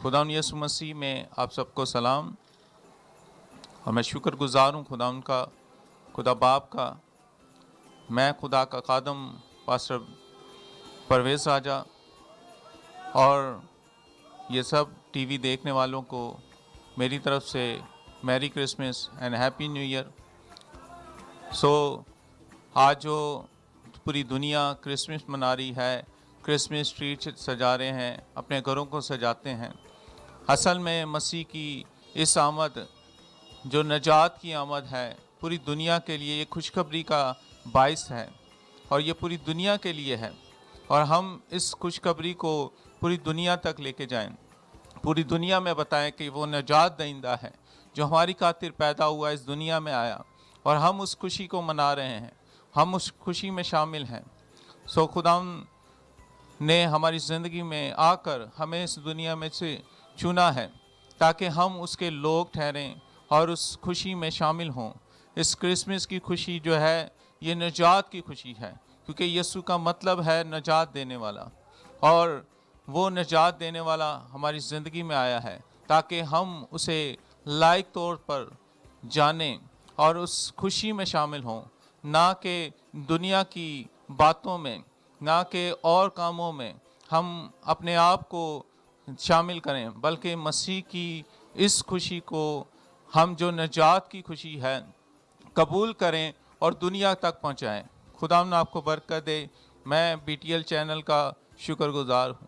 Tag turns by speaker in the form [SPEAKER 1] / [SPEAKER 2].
[SPEAKER 1] खुदावंद यीशु मसीह में आप सबको सलाम। और मैं शुक्रगुज़ार हूँ खुदावंद का, खुदा बाप का। मैं खुदा का खादम पास्टर परवेज़ राजा और ये सब टीवी देखने वालों को मेरी तरफ से merry Christmas and happy new year. आज जो पूरी दुनिया क्रिसमस मना रही है, क्रिसमस ट्री सजा रहे हैं, अपने घरों को सजाते हैं। असल में मसीह की इस आमद जो नजात की आमद है, पूरी दुनिया के लिए ये खुशखबरी का बाइस है और ये पूरी दुनिया के लिए है। और हम इस खुशखबरी को पूरी दुनिया तक लेके जाएं, पूरी दुनिया में बताएं कि वो नजात दहिंदा है जो हमारी खातिर पैदा हुआ, इस दुनिया में आया और हम उस खुशी को मना रहे हैं, हम उस खुशी में शामिल हैं। खुदावंद ने हमारी ज़िंदगी में आकर हमें इस दुनिया में से चुना है ताकि हम उसके लोग ठहरें और उस खुशी में शामिल हों। इस क्रिसमस की खुशी जो है ये नजात की खुशी है, क्योंकि यीशु का मतलब है नजात देने वाला, और वो नजात देने वाला हमारी ज़िंदगी में आया है ताकि हम उसे लायक तौर पर जानें और उस खुशी में शामिल हों, ना कि दुनिया की बातों में, ना कि और कामों में हम अपने आप को शामिल करें, बल्कि मसीह की इस खुशी को हम जो नजात की खुशी है कबूल करें और दुनिया तक पहुंचाएं। खुदा आपको बरकत दे। मैं BTL चैनल का शुक्रगुजार हूँ।